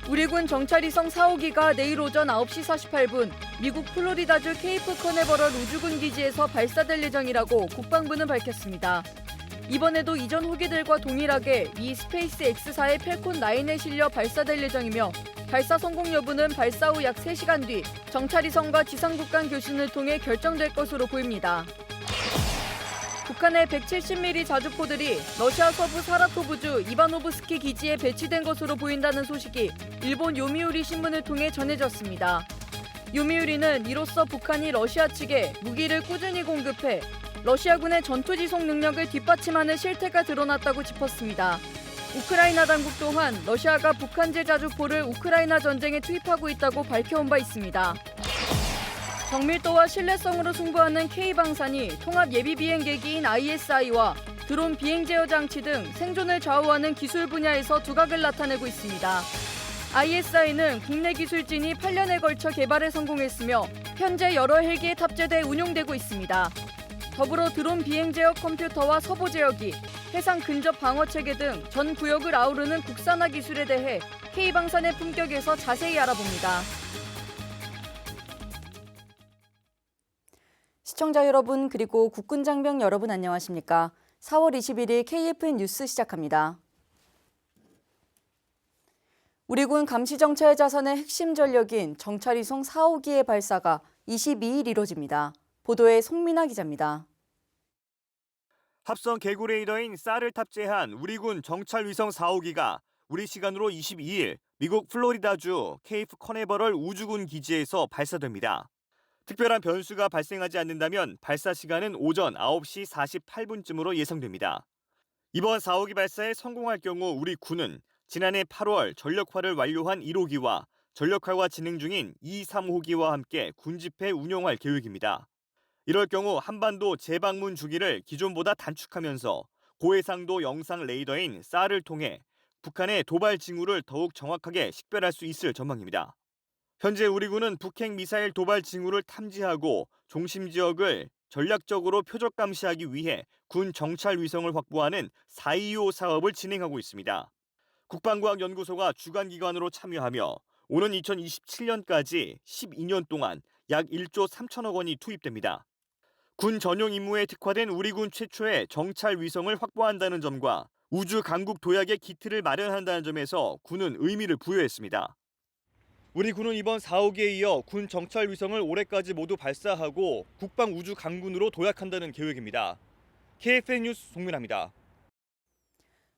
우리군 정찰위성 4호기가 내일 오전 9시 48분 미국 플로리다주 케이프 커네버럴 우주군 기지에서 발사될 예정이라고 국방부는 밝혔습니다. 이번에도 이전 호기들과 동일하게 미 스페이스 X사의 펠콘 9에 실려 발사될 예정이며 발사 성공 여부는 발사 후 약 3시간 뒤 정찰위성과 지상국 간 교신을 통해 결정될 것으로 보입니다. 북한의 170mm 자주포들이 러시아 서부 사라토브주 이바노브스키 기지에 배치된 것으로 보인다는 소식이 일본 요미우리 신문을 통해 전해졌습니다. 요미우리는 이로써 북한이 러시아 측에 무기를 꾸준히 공급해 러시아군의 전투지속 능력을 뒷받침하는 실태가 드러났다고 짚었습니다. 우크라이나 당국 또한 러시아가 북한제 자주포를 우크라이나 전쟁에 투입하고 있다고 밝혀온 바 있습니다. 정밀도와 신뢰성으로 승부하는 K방산이 통합 예비 비행계기인 ISI와 드론 비행 제어 장치 등 생존을 좌우하는 기술 분야에서 두각을 나타내고 있습니다. ISI는 국내 기술진이 8년에 걸쳐 개발에 성공했으며 현재 여러 헬기에 탑재돼 운용되고 있습니다. 더불어 드론 비행 제어 컴퓨터와 서보 제어기, 해상 근접 방어 체계 등 전 구역을 아우르는 국산화 기술에 대해 K방산의 품격에서 자세히 알아봅니다. 시청자 여러분 그리고 국군 장병 여러분 안녕하십니까? 4월 21일 KFN 뉴스 시작합니다. 우리군 감시정찰 자산의 핵심 전력인 정찰위성 4호기의 발사가 22일 이뤄집니다. 보도에 송민아 기자입니다. 합성 개구 레이더인 쌀을 탑재한 우리군 정찰위성 4호기가 우리 시간으로 22일 미국 플로리다주 케이프 커네버럴 우주군 기지에서 발사됩니다. 특별한 변수가 발생하지 않는다면 발사 시간은 오전 9시 48분쯤으로 예상됩니다. 이번 4호기 발사에 성공할 경우 우리 군은 지난해 8월 전력화를 완료한 1호기와 전력화가 진행 중인 2, 3호기와 함께 군집회 운용할 계획입니다. 이럴 경우 한반도 재방문 주기를 기존보다 단축하면서 고해상도 영상 레이더인 쌀을 통해 북한의 도발 징후를 더욱 정확하게 식별할 수 있을 전망입니다. 현재 우리 군은 북핵 미사일 도발 징후를 탐지하고 중심 지역을 전략적으로 표적 감시하기 위해 군 정찰 위성을 확보하는 425 사업을 진행하고 있습니다. 국방과학연구소가 주관기관으로 참여하며 오는 2027년까지 12년 동안 약 1조 3천억 원이 투입됩니다. 군 전용 임무에 특화된 우리 군 최초의 정찰 위성을 확보한다는 점과 우주 강국 도약의 기틀을 마련한다는 점에서 군은 의미를 부여했습니다. 우리 군은 이번 4호기에 이어 군 정찰 위성을 올해까지 모두 발사하고 국방 우주 강군으로 도약한다는 계획입니다. KFN 뉴스 송민아입니다.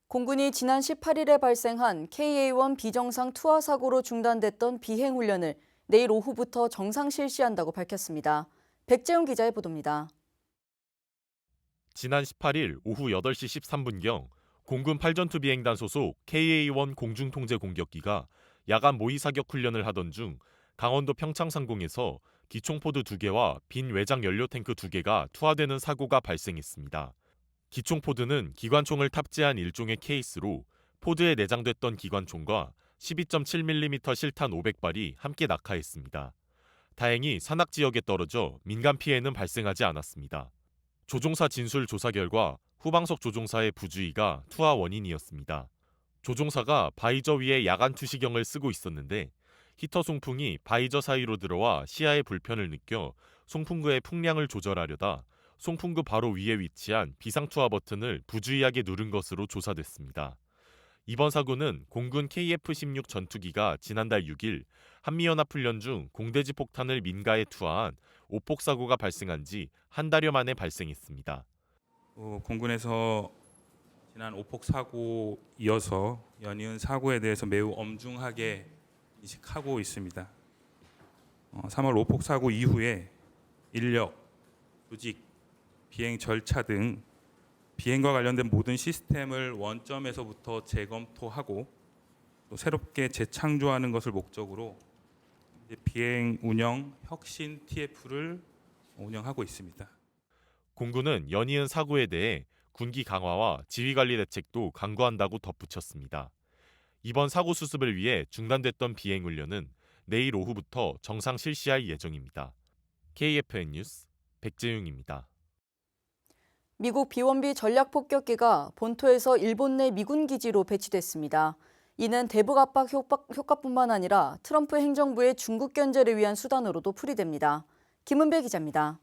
공군이 지난 18일에 발생한 KA-1 비정상 투하 사고로 중단됐던 비행 훈련을 내일 오후부터 정상 실시한다고 밝혔습니다. 백재훈 기자의 보도입니다. 지난 18일 오후 8시 13분경 공군 8전투 비행단 소속 KA-1 공중통제 공격기가 야간 모의 사격 훈련을 하던 중 강원도 평창상공에서 기총포드 2개와 빈 외장 연료 탱크 2개가 투하되는 사고가 발생했습니다. 기총포드는 기관총을 탑재한 일종의 케이스로 포드에 내장됐던 기관총과 12.7mm 실탄 500발이 함께 낙하했습니다. 다행히 산악 지역에 떨어져 민간 피해는 발생하지 않았습니다. 조종사 진술 조사 결과 후방석 조종사의 부주의가 투하 원인이었습니다. 조종사가 바이저 위에 야간 투시경을 쓰고 있었는데 히터 송풍이 바이저 사이로 들어와 시야에 불편을 느껴 송풍구의 풍량을 조절하려다 송풍구 바로 위에 위치한 비상투하 버튼을 부주의하게 누른 것으로 조사됐습니다. 이번 사고는 공군 KF-16 전투기가 지난달 6일 한미연합훈련 중 공대지 폭탄을 민가에 투하한 오폭 사고가 발생한 지 한 달여 만에 발생했습니다. 공군에서 지난 오폭 사고 이어서 연이은 사고에 대해서 매우 엄중하게 인식하고 있습니다. 3월 오폭 사고 이후에 인력, 조직, 비행 절차 등 비행과 관련된 모든 시스템을 원점에서부터 재검토하고 또 새롭게 재창조하는 것을 목적으로 비행 운영 혁신 TF를 운영하고 있습니다. 공군은 연이은 사고에 대해 군기 강화와 지휘관리 대책도 강구한다고 덧붙였습니다. 이번 사고 수습을 위해 중단됐던 비행 훈련은 내일 오후부터 정상 실시할 예정입니다. KFN 뉴스 백재용입니다. 미국 B-1B 전략폭격기가 본토에서 일본 내 미군 기지로 배치됐습니다. 이는 대북 압박 효과뿐만 아니라 트럼프 행정부의 중국 견제를 위한 수단으로도 풀이됩니다. 김은배 기자입니다.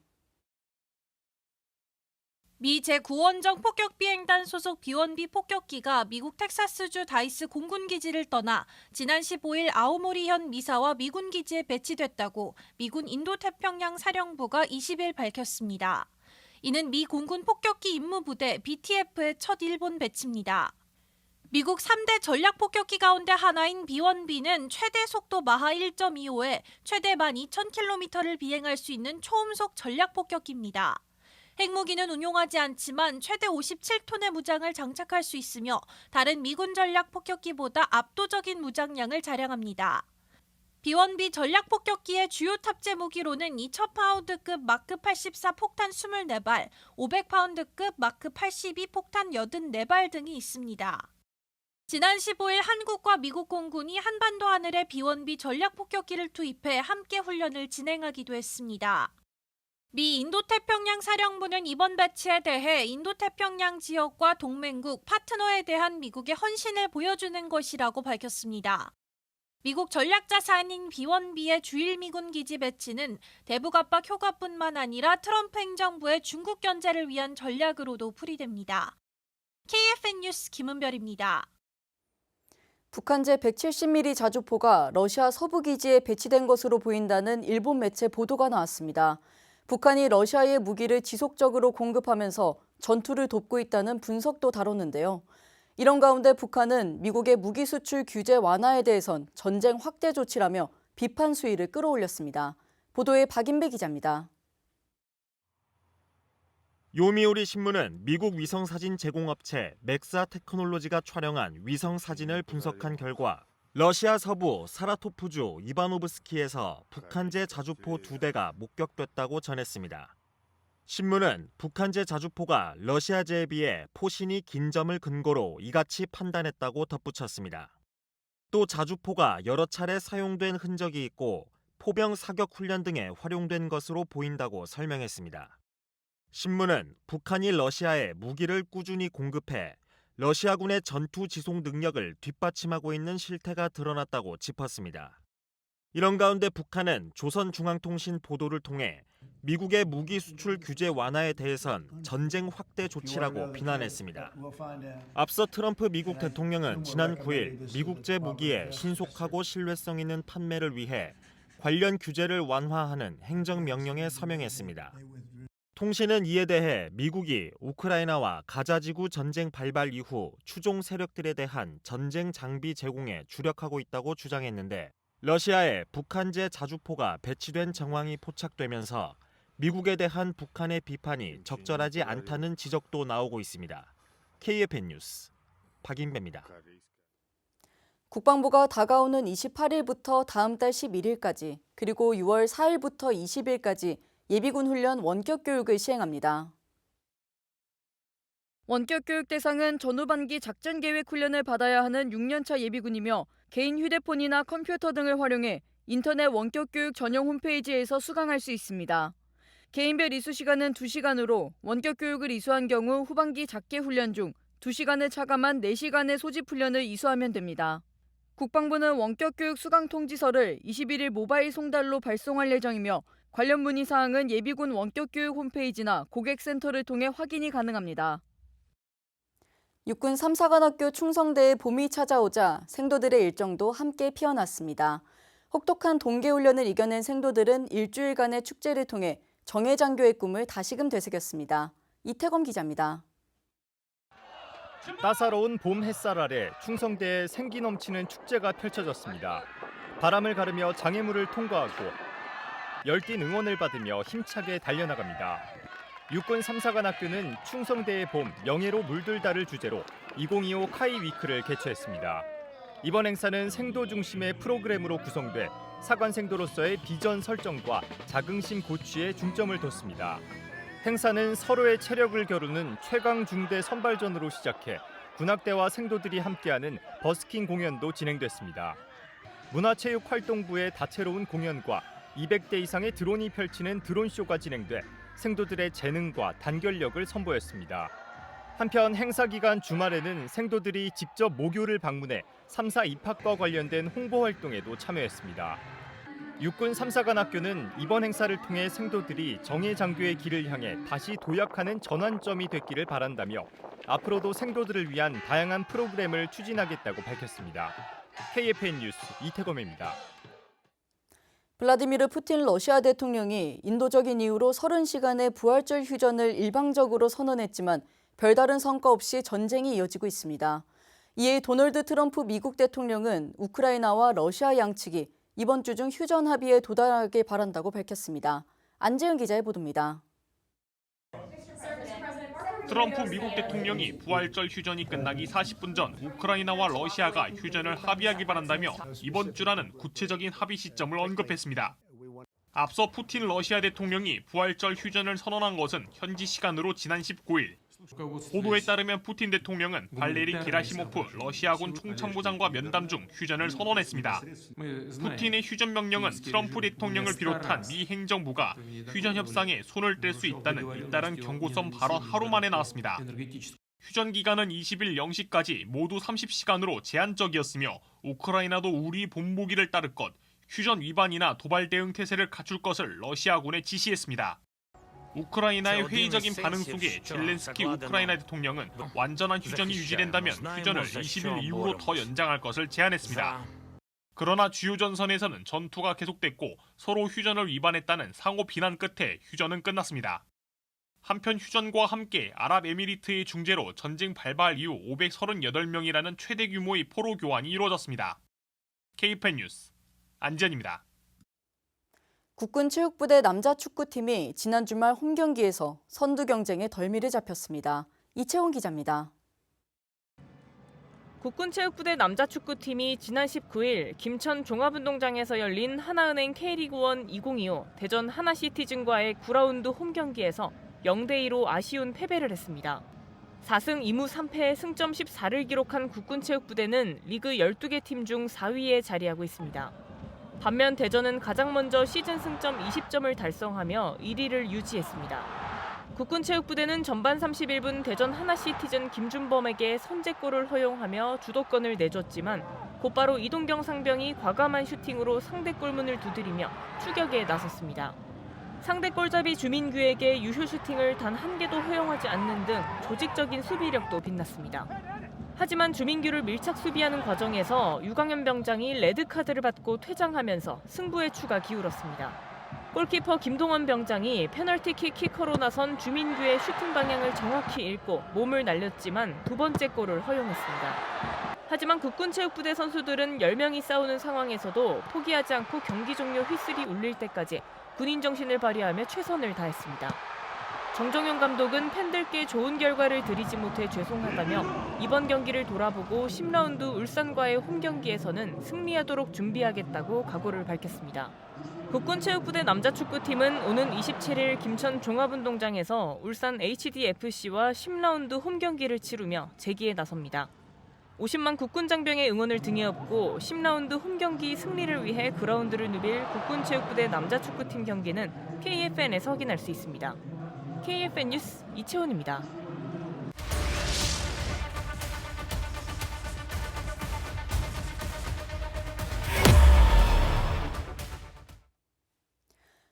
미 제9원정 폭격비행단 소속 B-1B 폭격기가 미국 텍사스주 다이스 공군기지를 떠나 지난 15일 아오모리현 미사와 미군 기지에 배치됐다고 미군 인도태평양 사령부가 20일 밝혔습니다. 이는 미 공군 폭격기 임무부대 BTF의 첫 일본 배치입니다. 미국 3대 전략폭격기 가운데 하나인 B-1B는 최대 속도 마하 1.25에 최대 12,000km를 비행할 수 있는 초음속 전략폭격기입니다. 핵무기는 운용하지 않지만 최대 57톤의 무장을 장착할 수 있으며 다른 미군 전략 폭격기보다 압도적인 무장량을 자랑합니다. B-1B 전략 폭격기의 주요 탑재 무기로는 2,000파운드급 마크 84 폭탄 24발, 500파운드급 마크 82 폭탄 84발 등이 있습니다. 지난 15일 한국과 미국 공군이 한반도 하늘에 B-1B 전략 폭격기를 투입해 함께 훈련을 진행하기도 했습니다. 미 인도태평양 사령부는 이번 배치에 대해 인도태평양 지역과 동맹국, 파트너에 대한 미국의 헌신을 보여주는 것이라고 밝혔습니다. 미국 전략자산인 B-1B의 주일 미군 기지 배치는 대북 압박 효과뿐만 아니라 트럼프 행정부의 중국 견제를 위한 전략으로도 풀이됩니다. KFN 뉴스 김은별입니다. 북한제 170mm 자주포가 러시아 서부 기지에 배치된 것으로 보인다는 일본 매체 보도가 나왔습니다. 북한이 러시아에 무기를 지속적으로 공급하면서 전투를 돕고 있다는 분석도 다뤘는데요. 이런 가운데 북한은 미국의 무기 수출 규제 완화에 대해선 전쟁 확대 조치라며 비판 수위를 끌어올렸습니다. 보도에 박인배 기자입니다. 요미우리 신문은 미국 위성사진 제공업체 맥사 테크놀로지가 촬영한 위성사진을 분석한 결과 러시아 서부 사라토프주 이바노브스키에서 북한제 자주포 2대가 목격됐다고 전했습니다. 신문은 북한제 자주포가 러시아제에 비해 포신이 긴 점을 근거로 이같이 판단했다고 덧붙였습니다. 또 자주포가 여러 차례 사용된 흔적이 있고 포병 사격 훈련 등에 활용된 것으로 보인다고 설명했습니다. 신문은 북한이 러시아에 무기를 꾸준히 공급해 러시아군의 전투 지속 능력을 뒷받침하고 있는 실태가 드러났다고 짚었습니다. 이런 가운데 북한은 조선중앙통신 보도를 통해 미국의 무기 수출 규제 완화에 대해선 전쟁 확대 조치라고 비난했습니다. 앞서 트럼프 미국 대통령은 지난 9일 미국제 무기의 신속하고 신뢰성 있는 판매를 위해 관련 규제를 완화하는 행정명령에 서명했습니다. 통신은 이에 대해 미국이 우크라이나와 가자지구 전쟁 발발 이후 추종 세력들에 대한 전쟁 장비 제공에 주력하고 있다고 주장했는데 러시아에 북한제 자주포가 배치된 정황이 포착되면서 미국에 대한 북한의 비판이 적절하지 않다는 지적도 나오고 있습니다. KFN 뉴스 박인배입니다. 국방부가 다가오는 28일부터 다음 달 11일까지 그리고 6월 4일부터 20일까지 예비군 훈련 원격 교육을 시행합니다. 원격 교육 대상은 전후반기 작전 계획 훈련을 받아야 하는 6년차 예비군이며 개인 휴대폰이나 컴퓨터 등을 활용해 인터넷 원격 교육 전용 홈페이지에서 수강할 수 있습니다. 개인별 이수 시간은 2시간으로 원격 교육을 이수한 경우 후반기 작계 훈련 중 2시간을 차감한 4시간의 소집 훈련을 이수하면 됩니다. 국방부는 원격 교육 수강 통지서를 21일 모바일 송달로 발송할 예정이며 관련 문의사항은 예비군 원격교육 홈페이지나 고객센터를 통해 확인이 가능합니다. 육군 3사관학교 충성대에 봄이 찾아오자 생도들의 일정도 함께 피어났습니다. 혹독한 동계훈련을 이겨낸 생도들은 일주일간의 축제를 통해 정예장교의 꿈을 다시금 되새겼습니다. 이태검 기자입니다. 따사로운 봄 햇살 아래 충성대에 생기 넘치는 축제가 펼쳐졌습니다. 바람을 가르며 장애물을 통과하고 열띤 응원을 받으며 힘차게 달려나갑니다. 육군 3사관학교는 충성대의 봄, 영예로 물들다를 주제로 2025 카이 위크를 개최했습니다. 이번 행사는 생도 중심의 프로그램으로 구성돼 사관생도로서의 비전 설정과 자긍심 고취에 중점을 뒀습니다. 행사는 서로의 체력을 겨루는 최강 중대 선발전으로 시작해 군악대와 생도들이 함께하는 버스킹 공연도 진행됐습니다. 문화체육활동부의 다채로운 공연과 200대 이상의 드론이 펼치는 드론쇼가 진행돼 생도들의 재능과 단결력을 선보였습니다. 한편 행사 기간 주말에는 생도들이 직접 모교를 방문해 3사 입학과 관련된 홍보 활동에도 참여했습니다. 육군 3사관 학교는 이번 행사를 통해 생도들이 정예장교의 길을 향해 다시 도약하는 전환점이 됐기를 바란다며 앞으로도 생도들을 위한 다양한 프로그램을 추진하겠다고 밝혔습니다. KFN 뉴스 이태검입니다. 블라디미르 푸틴 러시아 대통령이 인도적인 이유로 30시간의 부활절 휴전을 일방적으로 선언했지만 별다른 성과 없이 전쟁이 이어지고 있습니다. 이에 도널드 트럼프 미국 대통령은 우크라이나와 러시아 양측이 이번 주 중 휴전 합의에 도달하길 바란다고 밝혔습니다. 안재은 기자의 보도입니다. 트럼프 미국 대통령이 부활절 휴전이 끝나기 40분 전 우크라이나와 러시아가 휴전을 합의하길 바란다며 이번 주라는 구체적인 합의 시점을 언급했습니다. 앞서 푸틴 러시아 대통령이 부활절 휴전을 선언한 것은 현지 시간으로 지난 19일. 보도에 따르면 푸틴 대통령은 발레리 게라시모프 러시아군 총참모장과 면담 중 휴전을 선언했습니다. 푸틴의 휴전 명령은 트럼프 대통령을 비롯한 미 행정부가 휴전 협상에 손을 뗄 수 있다는 잇따른 경고성 발언 하루 만에 나왔습니다. 휴전 기간은 20일 0시까지 모두 30시간으로 제한적이었으며 우크라이나도 우리 본보기를 따를 것, 휴전 위반이나 도발 대응 태세를 갖출 것을 러시아군에 지시했습니다. 우크라이나의 회의적인 반응 속에 젤렌스키 우크라이나 대통령은 완전한 휴전이 유지된다면 휴전을 20일 이후로 더 연장할 것을 제안했습니다. 그러나 주요 전선에서는 전투가 계속됐고 서로 휴전을 위반했다는 상호 비난 끝에 휴전은 끝났습니다. 한편 휴전과 함께 아랍에미리트의 중재로 전쟁 발발 이후 538명이라는 최대 규모의 포로 교환이 이루어졌습니다. KFN 뉴스 안지현입니다. 국군 체육부대 남자 축구팀이 지난 주말 홈 경기에서 선두 경쟁에 덜미를 잡혔습니다. 이채원 기자입니다. 국군 체육부대 남자 축구팀이 지난 19일 김천 종합운동장에서 열린 하나은행 K리그1 2025 대전 하나시티즌과의 9라운드 홈 경기에서 0대2로 아쉬운 패배를 했습니다. 4승 2무 3패 승점 14를 기록한 국군 체육부대는 리그 12개 팀 중 4위에 자리하고 있습니다. 반면 대전은 가장 먼저 시즌 승점 20점을 달성하며 1위를 유지했습니다. 국군 체육부대는 전반 31분 대전 하나시티즌 김준범에게 선제골을 허용하며 주도권을 내줬지만 곧바로 이동경 상병이 과감한 슈팅으로 상대 골문을 두드리며 추격에 나섰습니다. 상대 골잡이 주민규에게 유효 슈팅을 단 한 개도 허용하지 않는 등 조직적인 수비력도 빛났습니다. 하지만 주민규를 밀착 수비하는 과정에서 유광현 병장이 레드카드를 받고 퇴장하면서 승부의 추가 기울었습니다. 골키퍼 김동원 병장이 페널티킥 키커로 나선 주민규의 슈팅 방향을 정확히 읽고 몸을 날렸지만 두 번째 골을 허용했습니다. 하지만 국군 체육부대 선수들은 10명이 싸우는 상황에서도 포기하지 않고 경기 종료 휘슬이 울릴 때까지 군인 정신을 발휘하며 최선을 다했습니다. 정정용 감독은 팬들께 좋은 결과를 드리지 못해 죄송하다며 이번 경기를 돌아보고 10라운드 울산과의 홈 경기에서는 승리하도록 준비하겠다고 각오를 밝혔습니다. 국군 체육부대 남자 축구팀은 오는 27일 김천 종합운동장에서 울산 HDFC와 10라운드 홈 경기를 치르며 재기에 나섭니다. 50만 국군 장병의 응원을 등에 업고 10라운드 홈 경기 승리를 위해 그라운드를 누빌 국군 체육부대 남자 축구팀 경기는 KFN에서 확인할 수 있습니다. KFN 뉴스 이채원입니다.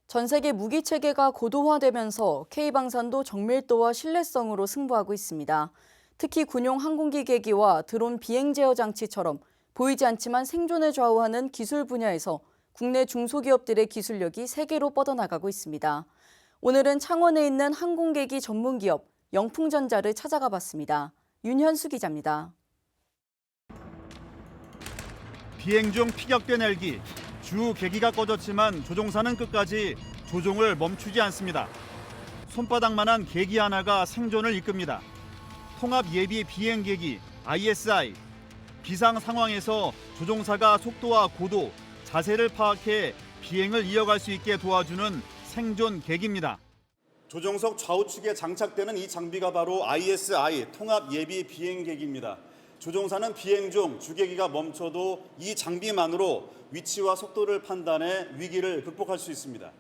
전 세계 무기 체계가 고도화되면서 K방산도 정밀도와 신뢰성으로 승부하고 있습니다. 특히 군용 항공기 계기와 드론 비행 제어 장치처럼 보이지 않지만 생존을 좌우하는 기술 분야에서 국내 중소기업들의 기술력이 세계로 뻗어나가고 있습니다. 오늘은 창원에 있는 항공계기 전문 기업 영풍전자를 찾아가 봤습니다. 윤현수 기자입니다. 비행 중 피격된 헬기, 주 계기가 꺼졌지만 조종사는 끝까지 조종을 멈추지 않습니다. 손바닥만한 계기 하나가 생존을 이끕니다. 통합 예비 비행 계기 ISI. 비상 상황에서 조종사가 속도와 고도, 자세를 파악해 비행을 이어갈 수 있게 도와주는 생존 계기입니다. 조종석 좌우측에 장착되는 이 장비가 바로 ISI 통합 예비 비행 계기입니다. 조종사는 비행 중 주계기가 멈춰도 이 장비만으로 위치와 속도를 판단해 위기를 극복할 수 있습니다.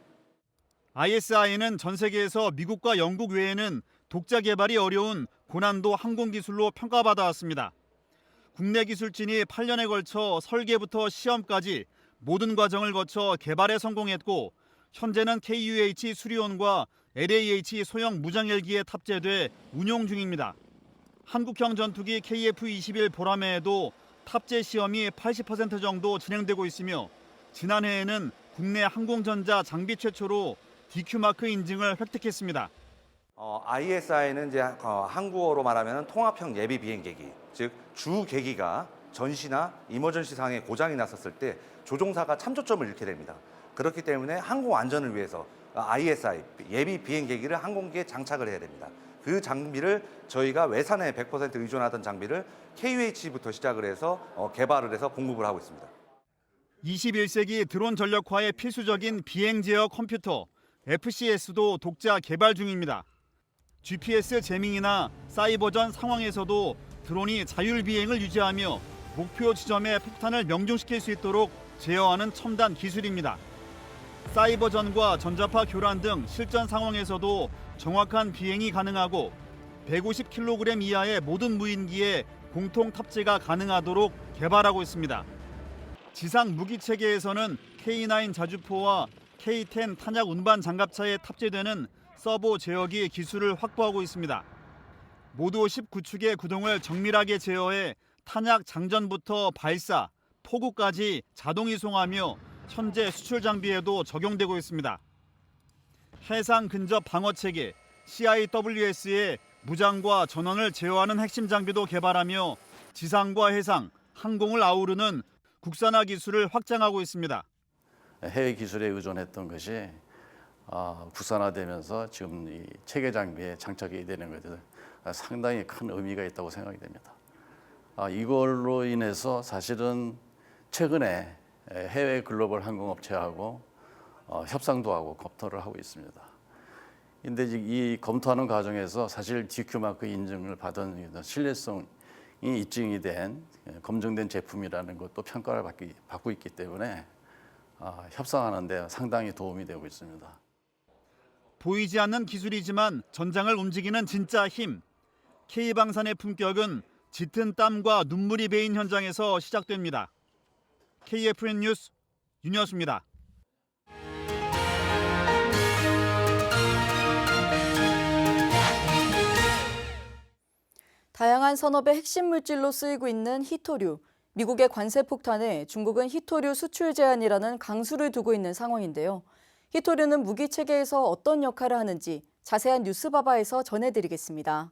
ISI는 전 세계에서 미국과 영국 외에는 독자 개발이 어려운 고난도 항공기술로 평가받아왔습니다. 국내 기술진이 8년에 걸쳐 설계부터 시험까지 모든 과정을 거쳐 개발에 성공했고 현재는 KUH 수리온과 LAH 소형 무장헬기에 탑재돼 운용 중입니다. 한국형 전투기 KF-21 보라매에도 탑재 시험이 80% 정도 진행되고 있으며 지난해에는 국내 항공전자 장비 최초로 DQ마크 인증을 획득했습니다. ISI는 이제 한국어로 말하면 통합형 예비 비행계기, 즉 주계기가 전시나 이머전시 상황에 고장이 났었을 때 조종사가 참조점을 잃게 됩니다. 그렇기 때문에 항공 안전을 위해서 ISI 예비 비행계기를 항공기에 장착을 해야 됩니다. 그 장비를 저희가 외산에 100% 의존하던 장비를 KUH부터 시작을 해서 개발을 해서 공급을 하고 있습니다. 21세기 드론 전력화에 필수적인 비행 제어 컴퓨터 FCS도 독자 개발 중입니다. GPS 재밍이나 사이버전 상황에서도 드론이 자율 비행을 유지하며 목표 지점에 폭탄을 명중시킬 수 있도록 제어하는 첨단 기술입니다. 사이버전과 전자파 교란 등 실전 상황에서도 정확한 비행이 가능하고 150kg 이하의 모든 무인기에 공통 탑재가 가능하도록 개발하고 있습니다. 지상 무기 체계에서는 K9 자주포와 K10 탄약 운반 장갑차에 탑재되는 서보 제어기 기술을 확보하고 있습니다. 모두 19축의 구동을 정밀하게 제어해 탄약 장전부터 발사, 포구까지 자동 이송하며 현재 수출 장비에도 적용되고 있습니다. 해상 근접 방어 체계 CIWS의 무장과 전원을 제어하는 핵심 장비도 개발하며 지상과 해상, 항공을 아우르는 국산화 기술을 확장하고 있습니다. 해외 기술에 의존했던 것이 국산화되면서 지금 이 체계 장비에 장착이 되는 것에 상당히 큰 의미가 있다고 생각이 됩니다. 이걸로 인해서 사실은 최근에 해외 글로벌 항공업체하고 협상도 하고 검토를 하고 있습니다. 근데 이 검토하는 과정에서 사실 DQ마크 인증을 받은 신뢰성이 입증이 된 검증된 제품이라는 것도 평가를 받고 있기 때문에 협상하는 데 상당히 도움이 되고 있습니다. 보이지 않는 기술이지만 전장을 움직이는 진짜 힘. K방산의 품격은 짙은 땀과 눈물이 베인 현장에서 시작됩니다. KFN 뉴스 윤여수입니다. 다양한 산업의 핵심 물질로 쓰이고 있는 히토류. 미국의 관세 폭탄에 중국은 히토류 수출 제한이라는 강수를 두고 있는 상황인데요. 히토류는 무기 체계에서 어떤 역할을 하는지 자세한 뉴스바바에서 전해드리겠습니다.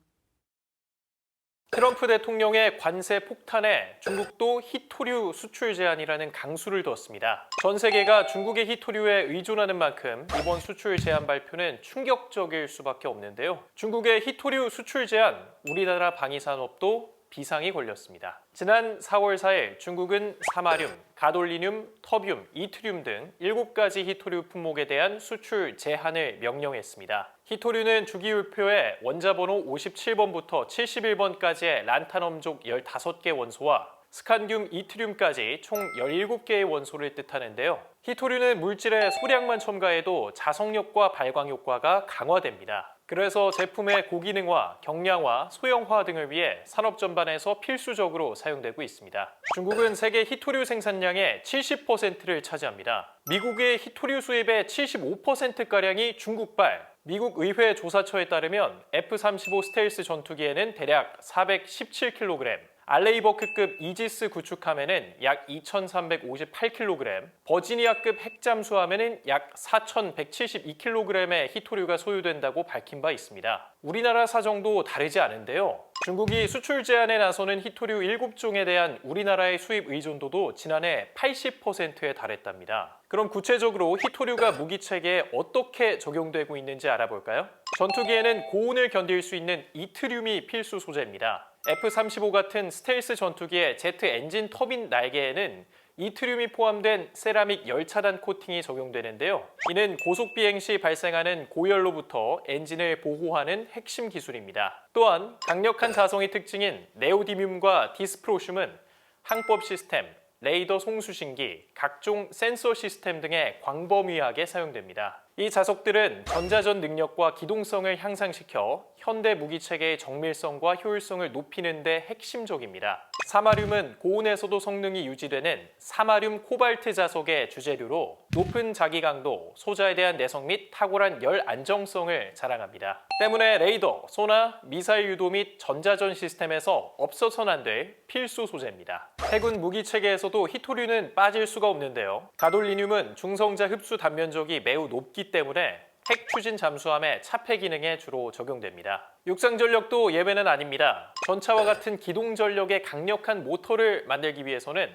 트럼프 대통령의 관세 폭탄에 중국도 히토류 수출 제한이라는 강수를 두었습니다. 전 세계가 중국의 히토류에 의존하는 만큼 이번 수출 제한 발표는 충격적일 수밖에 없는데요. 중국의 히토류 수출 제한, 우리나라 방위산업도 비상이 걸렸습니다. 지난 4월 4일 중국은 사마륨, 가돌리늄, 터뷴, 이트륨 등 7가지 히토류 품목에 대한 수출 제한을 명령했습니다. 히토류는 주기율표에 원자번호 57번부터 71번까지의 란탄엄족 15개 원소와 스칸듐, 이트륨까지 총 17개의 원소를 뜻하는데요. 히토류는 물질의 소량만 첨가해도 자석력과 발광 효과가 강화됩니다. 그래서 제품의 고기능화, 경량화, 소형화 등을 위해 산업 전반에서 필수적으로 사용되고 있습니다. 중국은 세계 히토류 생산량의 70%를 차지합니다. 미국의 히토류 수입의 75%가량이 중국발. 미국 의회 조사처에 따르면 F-35 스텔스 전투기에는 대략 417kg, 알레이버크급 이지스 구축함에는 약 2,358kg, 버지니아급 핵잠수함에는 약 4,172kg의 히토류가 소유된다고 밝힌 바 있습니다. 우리나라 사정도 다르지 않은데요. 중국이 수출 제한에 나서는 히토류 7종에 대한 우리나라의 수입 의존도도 지난해 80%에 달했답니다. 그럼 구체적으로 히토류가 무기 체계에 어떻게 적용되고 있는지 알아볼까요? 전투기에는 고온을 견딜 수 있는 이트륨이 필수 소재입니다. F-35 같은 스텔스 전투기의 제트 엔진 터빈 날개에는 이트륨이 포함된 세라믹 열차단 코팅이 적용되는데요. 이는 고속 비행 시 발생하는 고열로부터 엔진을 보호하는 핵심 기술입니다. 또한 강력한 자성의 특징인 네오디뮴과 디스프로슘은 항법 시스템, 레이더 송수신기, 각종 센서 시스템 등의 광범위하게 사용됩니다. 이 자석들은 전자전 능력과 기동성을 향상시켜 현대 무기체계의 정밀성과 효율성을 높이는 데 핵심적입니다. 사마륨은 고온에서도 성능이 유지되는 사마륨 코발트 자석의 주재료로 높은 자기 강도, 소자에 대한 내성 및 탁월한 열 안정성을 자랑합니다. 때문에 레이더, 소나, 미사일 유도 및 전자전 시스템에서 없어서는 안 될 필수 소재입니다. 해군 무기 체계에서도 히토류는 빠질 수가 없는데요. 가돌리늄은 중성자 흡수 단면적이 매우 높기 때문에 핵 추진 잠수함의 차폐 기능에 주로 적용됩니다. 육상 전력도 예외는 아닙니다. 전차와 같은 기동 전력의 강력한 모터를 만들기 위해서는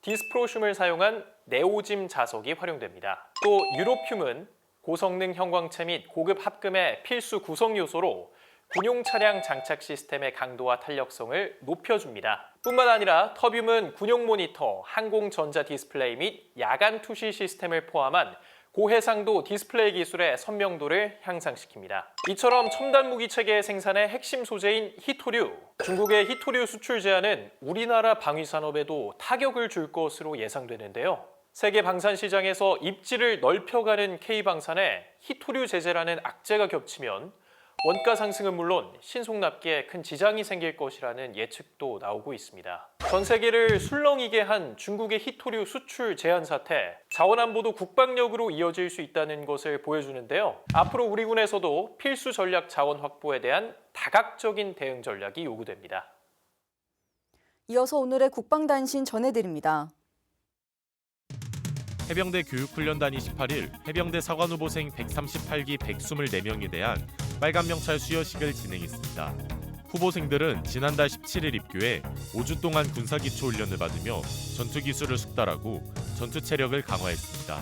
디스프로슘을 사용한 네오짐 자석이 활용됩니다. 또 유로듐은 고성능 형광체 및 고급 합금의 필수 구성 요소로 군용 차량 장착 시스템의 강도와 탄력성을 높여줍니다. 뿐만 아니라 터뷴은 군용 모니터, 항공 전자 디스플레이 및 야간 투시 시스템을 포함한 고해상도 디스플레이 기술의 선명도를 향상시킵니다. 이처럼 첨단 무기 체계의 생산의 핵심 소재인 히토류. 중국의 히토류 수출 제한은 우리나라 방위 산업에도 타격을 줄 것으로 예상되는데요. 세계 방산 시장에서 입지를 넓혀가는 K방산에 히토류 제재라는 악재가 겹치면 원가 상승은 물론 신속납기에 큰 지장이 생길 것이라는 예측도 나오고 있습니다. 전 세계를 술렁이게 한 중국의 히토류 수출 제한 사태, 자원안보도 국방력으로 이어질 수 있다는 것을 보여주는데요. 앞으로 우리 군에서도 필수 전략 자원 확보에 대한 다각적인 대응 전략이 요구됩니다. 이어서 오늘의 국방단신 전해드립니다. 해병대 교육훈련단이 18일 해병대 사관후보생 138기 124명에 대한 빨간 명찰 수여식을 진행했습니다. 후보생들은 지난달 17일 입교해 5주 동안 군사기초훈련을 받으며 전투기술을 숙달하고 전투체력을 강화했습니다.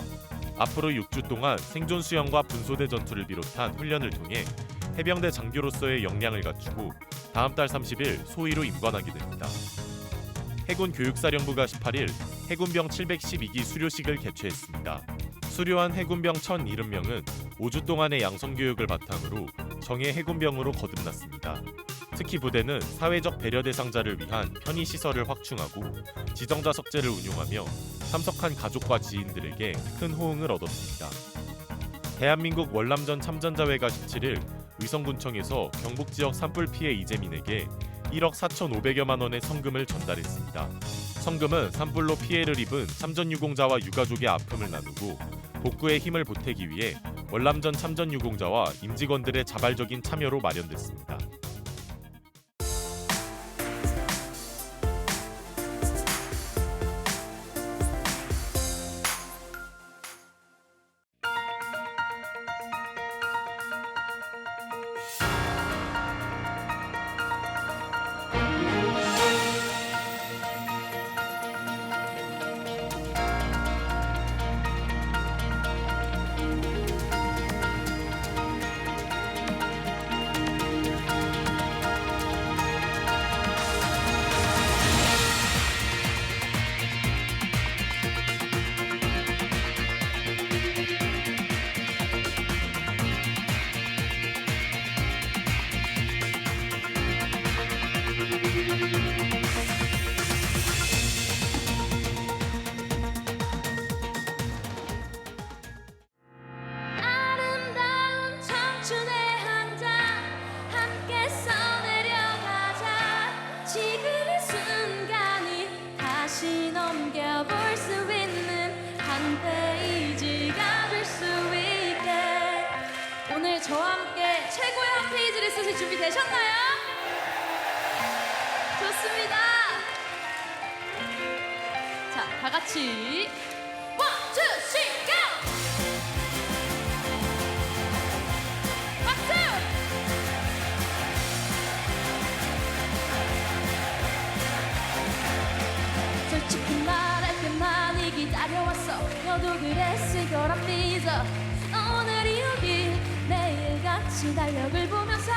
앞으로 6주 동안 생존 수영과 분소대 전투를 비롯한 훈련을 통해 해병대 장교로서의 역량을 갖추고 다음 달 30일 소위로 임관하게 됩니다. 해군 교육사령부가 18일 해군병 712기 수료식을 개최했습니다. 수료한 해군병 1,070명은 5주 동안의 양성교육을 바탕으로 정예 해군병으로 거듭났습니다. 특히 부대는 사회적 배려 대상자를 위한 편의시설을 확충하고 지정자석제를 운용하며 참석한 가족과 지인들에게 큰 호응을 얻었습니다. 대한민국 월남전 참전자회가 17일 의성군청에서 경북 지역 산불 피해 이재민에게 1억 4,500여만 원의 성금을 전달했습니다. 성금은 산불로 피해를 입은 참전유공자와 유가족의 아픔을 나누고 복구에 힘을 보태기 위해 월남전 참전유공자와 임직원들의 자발적인 참여로 마련됐습니다. 저와 함께 최고의 한 페이지를 쓰실 준비 되셨나요? 좋습니다. 자, 다 같이 1, 2, 3, go! 박수! 솔직히 말할 때 많이 기다려왔어. 너도 그랬을 거란 믿어. 오늘이 여기 매일같이 달력을 보면서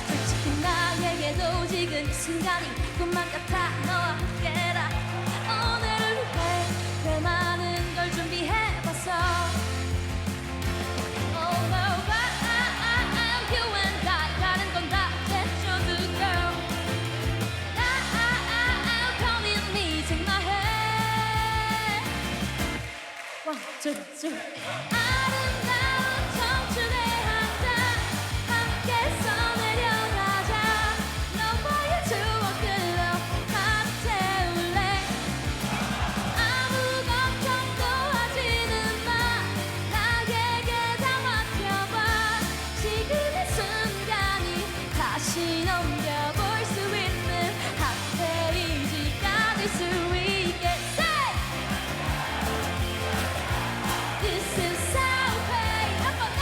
솔직히 나에게도 지금 이 순간이 꿈만 같아. 너와 함께라. 오늘을 위해 꽤 많은 걸 준비해봤어. Oh no, but I'm you and I 라는 건 다 됐죠, girl. Come in me, take my hand. 1, 아름다운 청춘의 한장 함께 써내려가자. 너와의 추억들로 가득 채울래. 아무 걱정도 하지는 마. 나에게 다 맡겨봐. 지금의 순간이 다시 넘겨볼 수 있는 핫페이지가 될 수 있게. Say! This is how pay. 한번 더.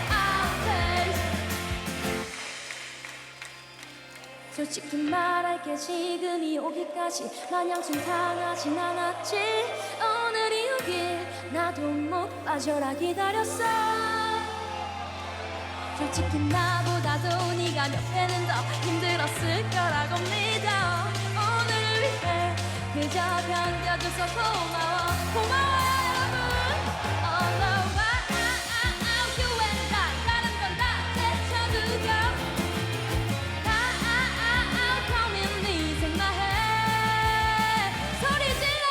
I'll pay. 솔직히 말할게 지금이 오기까지 마냥 순탄하진 않았지. 오늘이 오길 나도 못 빠져라 기다렸어. 솔직히 나보다도 네가 몇 배는 더 힘들었을 거라고 믿어. 오늘을 위해 그저 견뎌줘서 고마워. 고마워요 여러분. All over you and I. 다른 건 다 제쳐두고 come in 네 생각해. 소리 질러.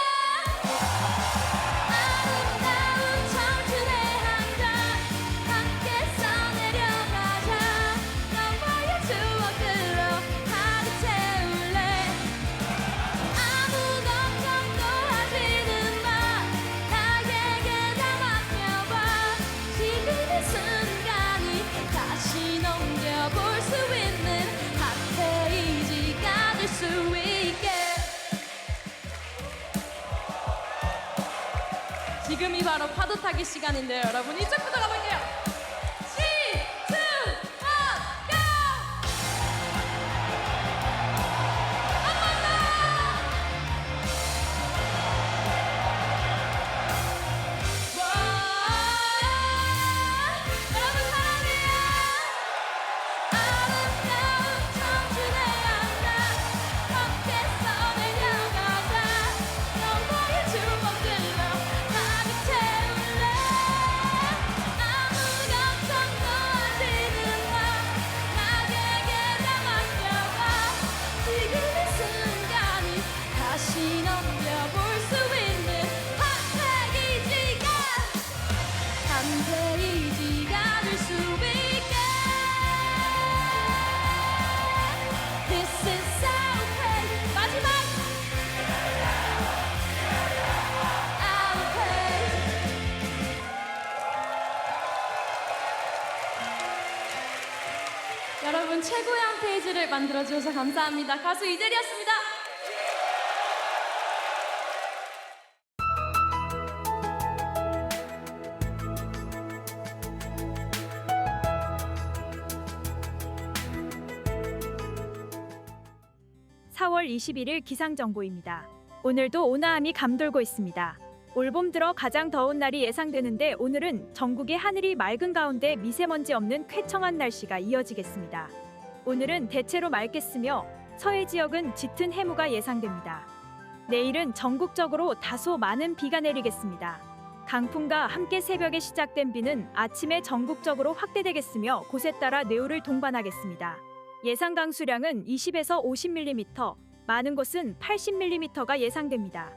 아름다운 청춘의 한장 함께 써내려가자. 너와의 추억들로 가득 채울래. 아무 걱정도 하지는 마. 나에게 다 맡겨봐. 지금의 순간이 다시 넘겨볼 수 있는 핫페이지가 될 수 있게. 지금이 바로 파도 타기 시간인데요, 여러분. 이쪽부터 가볼게요. 3, 2, 1, go! 한 번 더! 여러분 사랑해요. 아름다운 청춘의 한장 함께 써내려가자. 너와의 추억들로 가득 채울래. 아무 걱정도 하지는 마. 나에게 다 맡겨봐. 지금의 순간이 다시 넘겨볼 수 있는 핫페이지가 될 수 있게. This is how pay. 마지막. I'll pay. 여러분 최고의 한 페이지를 만들어주셔서 감사합니다. 가수 이재리였습니다. (4월 21일) 기상정보입니다. 오늘도 온화함이 감돌고 있습니다. 올봄 들어 가장 더운 날이 예상되는데 오늘은 전국의 하늘이 맑은 가운데 미세먼지 없는 쾌청한 날씨가 이어지겠습니다. 오늘은 대체로 맑겠으며 서해 지역은 짙은 해무가 예상됩니다. 내일은 전국적으로 다소 많은 비가 내리겠습니다. 강풍과 함께 새벽에 시작된 비는 아침에 전국적으로 확대되겠으며 곳에 따라 뇌우를 동반하겠습니다. 예상 강수량은 20에서 50mm, 많은 곳은 80mm가 예상됩니다.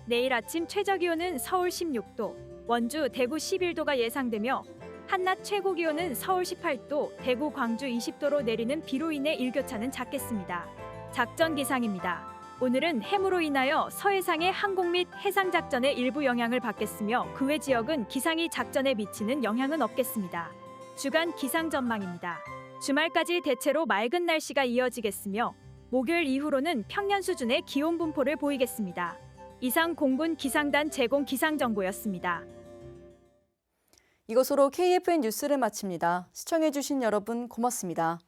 내일 아침 최저기온은 서울 16도, 원주, 대구 11도가 예상되며 한낮 최고기온은 서울 18도, 대구, 광주 20도로 내리는 비로 인해 일교차는 작겠습니다. 작전 기상입니다. 오늘은 해무로 인하여 서해상의 항공 및 해상 작전에 일부 영향을 받겠으며 그 외 지역은 기상이 작전에 미치는 영향은 없겠습니다. 주간 기상 전망입니다. 주말까지 대체로 맑은 날씨가 이어지겠으며 목요일 이후로는 평년 수준의 기온 분포를 보이겠습니다. 이상 공군 기상단 제공 기상정보였습니다. 이것으로 KFN 뉴스를 마칩니다. 시청해주신 여러분 고맙습니다.